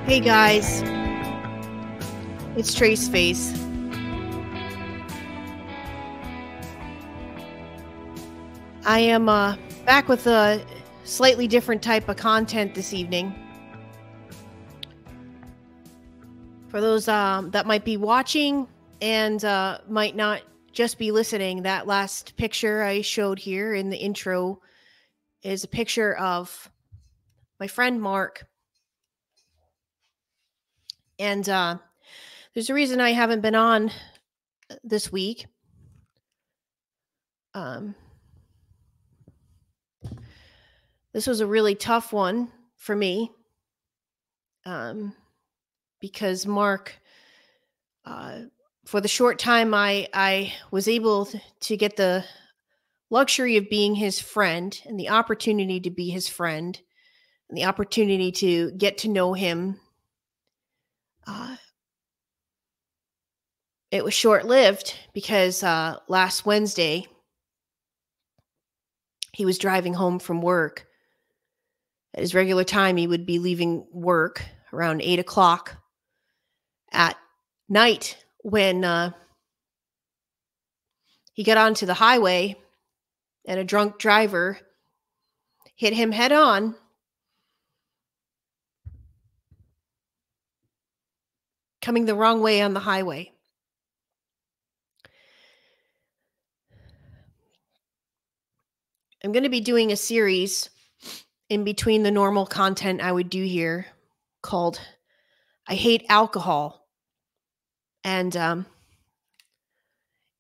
Hey guys, it's Trace Face. I am back with a slightly different type of content this evening. For those that might be watching and might not just be listening, that last picture I showed here in the intro is a picture of my friend Mark. And there's a reason I haven't been on this week. This was a really tough one for me because Mark, for the short time I was able to get the luxury of being his friend and the opportunity to be his friend and the opportunity to get to know him, it was short-lived because last Wednesday he was driving home from work. At his regular time, he would be leaving work around 8 o'clock at night when he got onto the highway and a drunk driver hit him head on. Coming the wrong way on the highway. I'm going to be doing a series in between the normal content I would do here called I Hate Alcohol. And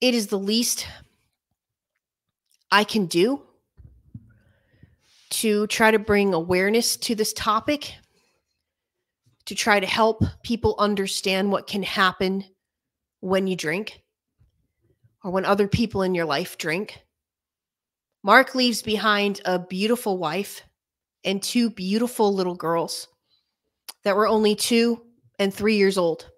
it is the least I can do to try to bring awareness to this topic, to try to help people understand what can happen when you drink or when other people in your life drink. Mark leaves behind a beautiful wife and two beautiful little girls that were only 2 and 3 years old.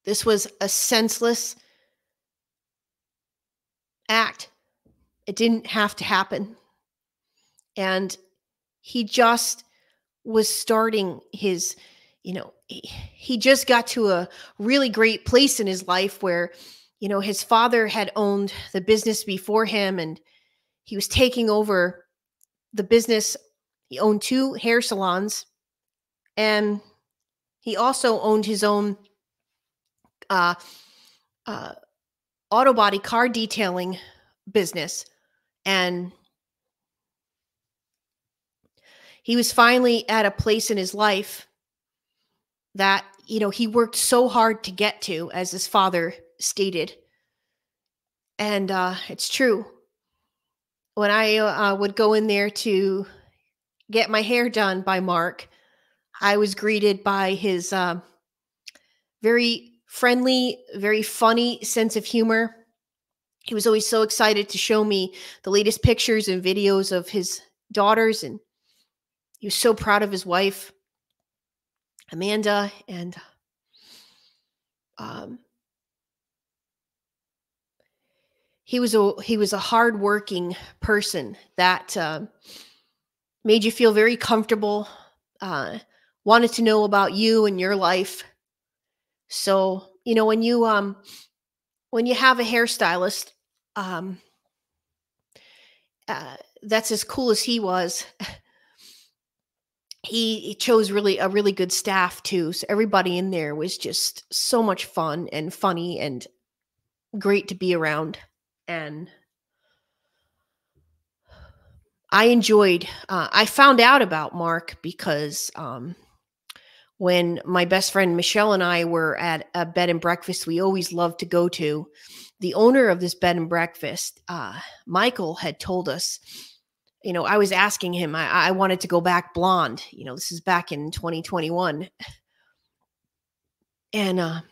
This was a senseless act. It didn't have to happen. And he just was starting his, he just got to a really great place in his life where, his father had owned the business before him and he was taking over the business. He owned 2 hair salons and he also owned his own auto body car detailing business. And he was finally at a place in his life that, he worked so hard to get to, as his father stated. And it's true. When I would go in there to get my hair done by Mark, I was greeted by his very friendly, very funny sense of humor. He was always so excited to show me the latest pictures and videos of his daughters, and he was so proud of his wife, Amanda, and he was a hardworking person that made you feel very comfortable, wanted to know about you and your life. So, when you have a hairstylist that's as cool as he was, he chose a really good staff too. So everybody in there was just so much fun and funny, and great to be around. And I found out about Mark because when my best friend Michelle and I were at a bed and breakfast we always loved to go to, the owner of this bed and breakfast, Michael, had told us, I was asking him, I wanted to go back blonde. This is back in 2021. And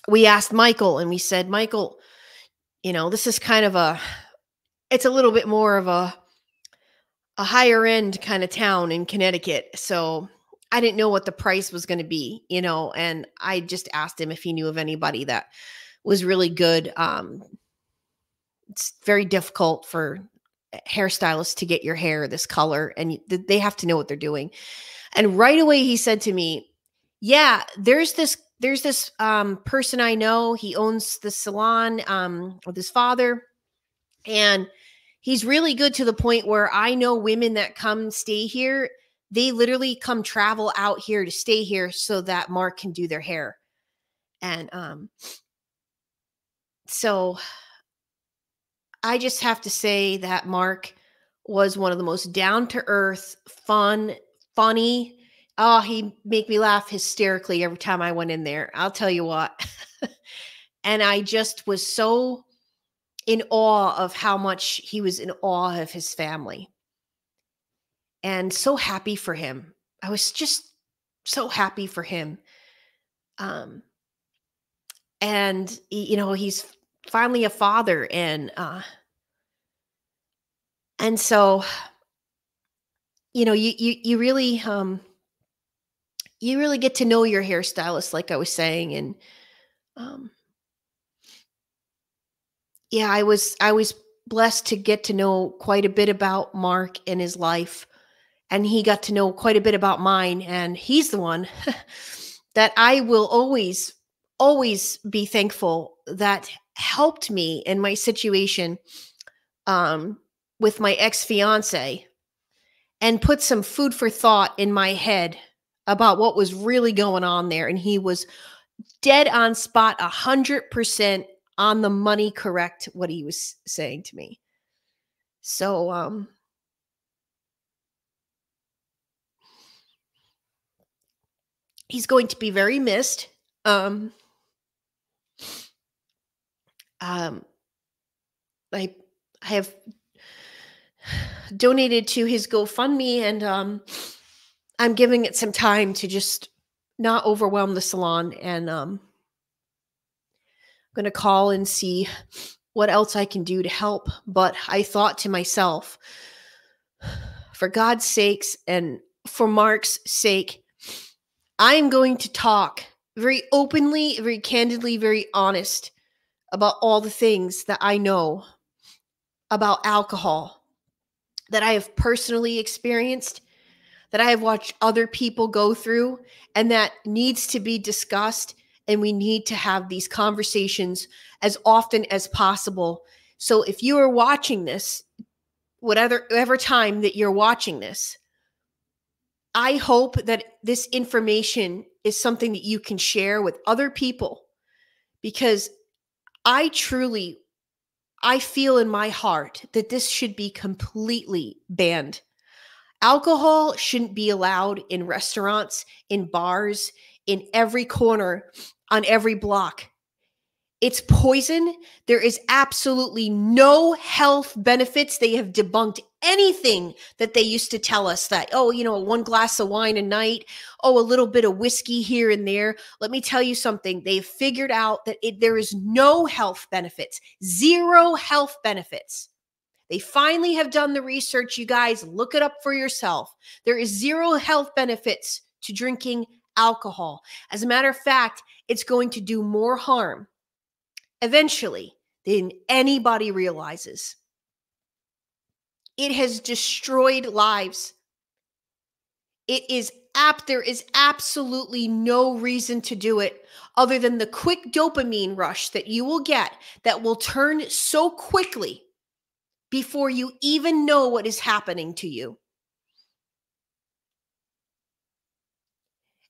we asked Michael and we said, Michael, this is kind of it's a little bit more of a higher end kind of town in Connecticut. So I didn't know what the price was going to be, and I just asked him if he knew of anybody that was really good. It's very difficult for hairstylists to get your hair this color, and they have to know what they're doing. And right away he said to me, yeah, there's this person I know. He owns the salon with his father, and he's really good to the point where I know women that come stay here. They literally come travel out here to stay here so that Mark can do their hair. And so I just have to say that Mark was one of the most down to earth, funny. Oh, he make me laugh hysterically every time I went in there. I'll tell you what. And I just was so in awe of how much he was in awe of his family. And so happy for him. I was just so happy for him. And he's finally a father, and so you really get to know your hairstylist, like I was saying. And yeah, I was blessed to get to know quite a bit about Mark and his life, and he got to know quite a bit about mine. And he's the one that I will always be thankful that helped me in my situation with my ex-fiance, and put some food for thought in my head about what was really going on there. And he was dead on spot, 100% on the money, correct what he was saying to me. So he's going to be very missed. I have donated to his GoFundMe, and I'm giving it some time to just not overwhelm the salon. And I'm going to call and see what else I can do to help. But I thought to myself, for God's sakes and for Mark's sake, I am going to talk very openly, very candidly, very honest about all the things that I know about alcohol, that I have personally experienced, that I have watched other people go through, and that needs to be discussed. And we need to have these conversations as often as possible. So if you are watching this, whatever time that you're watching this, I hope that this information is something that you can share with other people, because I feel in my heart that this should be completely banned. Alcohol shouldn't be allowed in restaurants, in bars, in every corner, on every block. It's poison. There is absolutely no health benefits. They have debunked anything that they used to tell us that, one glass of wine a night, a little bit of whiskey here and there. Let me tell you something. They've figured out that there is no health benefits, zero health benefits. They finally have done the research. You guys, look it up for yourself. There is zero health benefits to drinking alcohol. As a matter of fact, it's going to do more harm eventually than anybody realizes. It has destroyed lives. There is absolutely no reason to do it other than the quick dopamine rush that you will get, that will turn so quickly before you even know what is happening to you.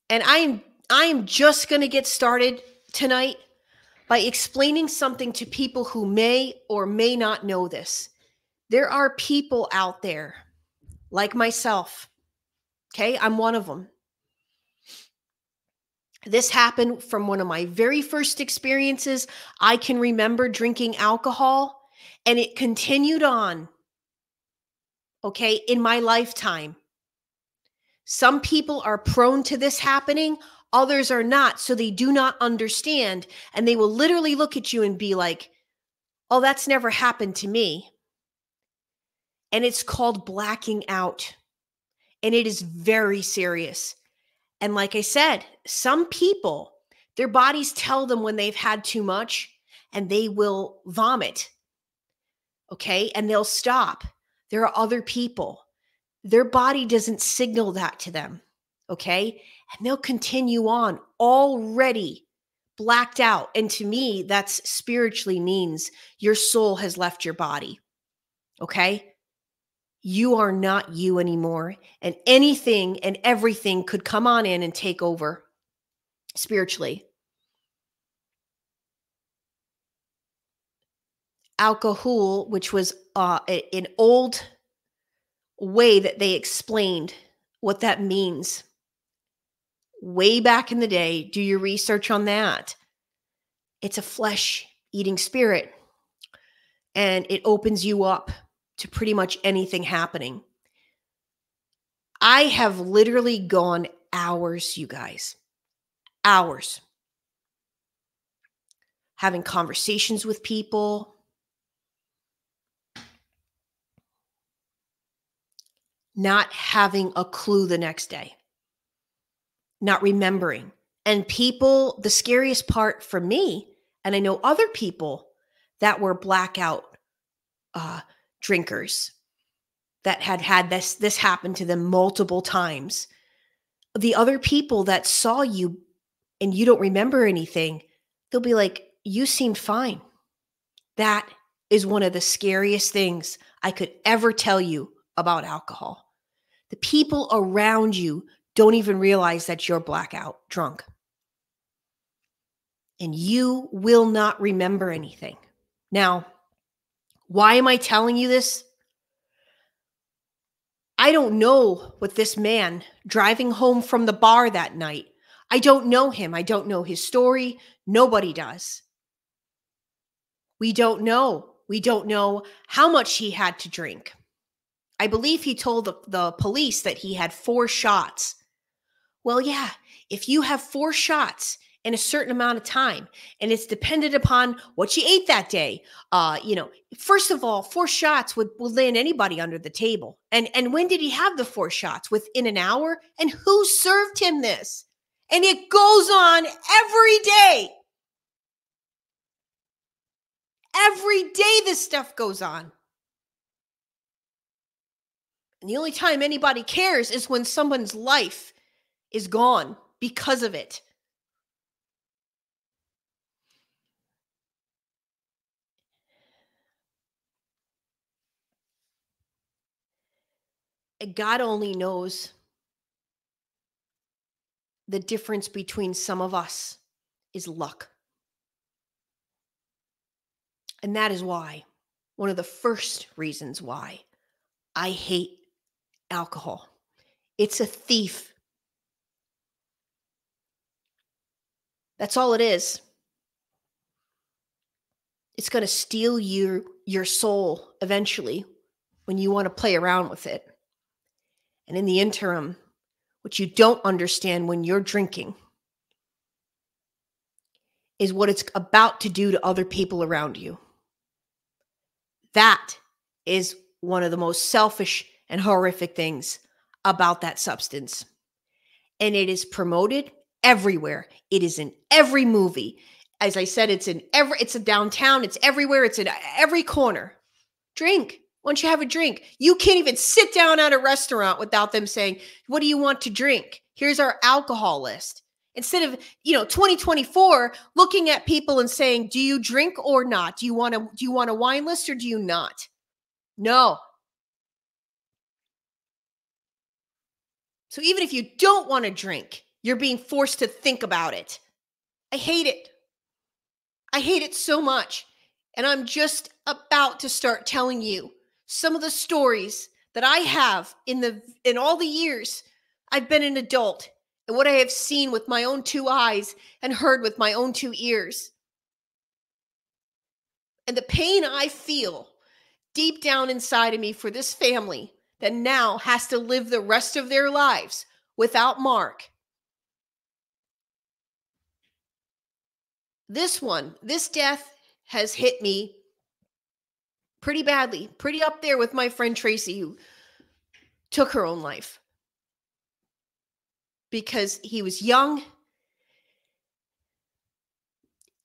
And I am just going to get started tonight. by explaining something to people who may or may not know this. There are people out there like myself. Okay, I'm one of them. This happened from one of my very first experiences. I can remember drinking alcohol, and it continued on, okay, in my lifetime. Some people are prone to this happening, others are not, so they do not understand, and they will literally look at you and be like, oh, that's never happened to me. And it's called blacking out, and it is very serious. And like I said, some people, their bodies tell them when they've had too much and they will vomit. Okay. And they'll stop. There are other people, their body doesn't signal that to them. Okay. And they'll continue on already blacked out. And to me, that's spiritually means your soul has left your body. Okay. You are not you anymore. And anything and everything could come on in and take over spiritually. Alcohol, which was an old way that they explained what that means way back in the day. Do your research on that. It's a flesh eating spirit, and it opens you up to pretty much anything happening. I have literally gone hours, you guys, hours, having conversations with people, not having a clue the next day, not remembering. And people, the scariest part for me, and I know other people that were blackout drinkers that had this happen to them multiple times. The other people that saw you and you don't remember anything, they'll be like, you seemed fine. That is one of the scariest things I could ever tell you about alcohol. The people around you don't even realize that you're blackout drunk. And you will not remember anything. Now, why am I telling you this? I don't know what this man driving home from the bar that night. I don't know him. I don't know his story. Nobody does. We don't know. We don't know how much he had to drink. I believe he told the police that he had 4 shots. Well, yeah, if you have 4 shots in a certain amount of time, and it's dependent upon what you ate that day, first of all, 4 shots would land anybody under the table. And when did he have the 4 shots? Within an hour? And who served him this? And it goes on every day. Every day this stuff goes on. And the only time anybody cares is when someone's life is gone because of it. And God only knows the difference between some of us is luck. And that is why, one of the first reasons why I hate alcohol. It's a thief. That's all it is. It's going to steal your soul eventually when you want to play around with it. And in the interim, what you don't understand when you're drinking is what it's about to do to other people around you. That is one of the most selfish and horrific things about that substance. And it is promoted everywhere. It is in every movie. As I said, it's a downtown, it's everywhere, it's in every corner. Drink. Once you have a drink, you can't even sit down at a restaurant without them saying, what do you want to drink? Here's our alcohol list. Instead of, 2024, looking at people and saying, do you drink or not? Do you want a wine list or do you not? No. So even if you don't want to drink, you're being forced to think about it. I hate it. I hate it so much. And I'm just about to start telling you some of the stories that I have in all the years I've been an adult, and what I have seen with my own two eyes and heard with my own two ears. And the pain I feel deep down inside of me for this family that now has to live the rest of their lives without Mark. This death has hit me pretty badly, pretty up there with my friend Tracy, who took her own life because he was young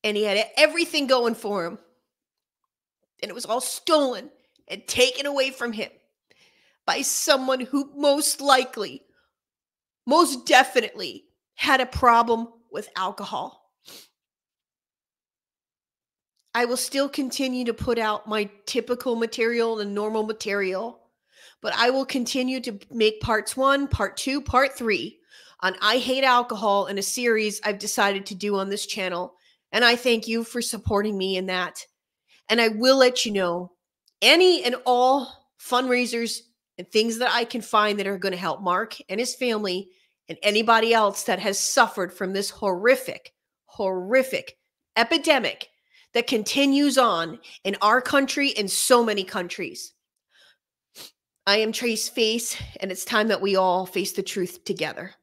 and he had everything going for him. And it was all stolen and taken away from him by someone who most likely, most definitely had a problem with alcohol. I will still continue to put out my typical material and normal material, but I will continue to make parts 1, part 2, part 3 on I Hate Alcohol in a series I've decided to do on this channel. And I thank you for supporting me in that. And I will let you know any and all fundraisers and things that I can find that are going to help Mark and his family and anybody else that has suffered from this horrific, horrific epidemic that continues on in our country and so many countries. I am Trace Face, and it's time that we all face the truth together.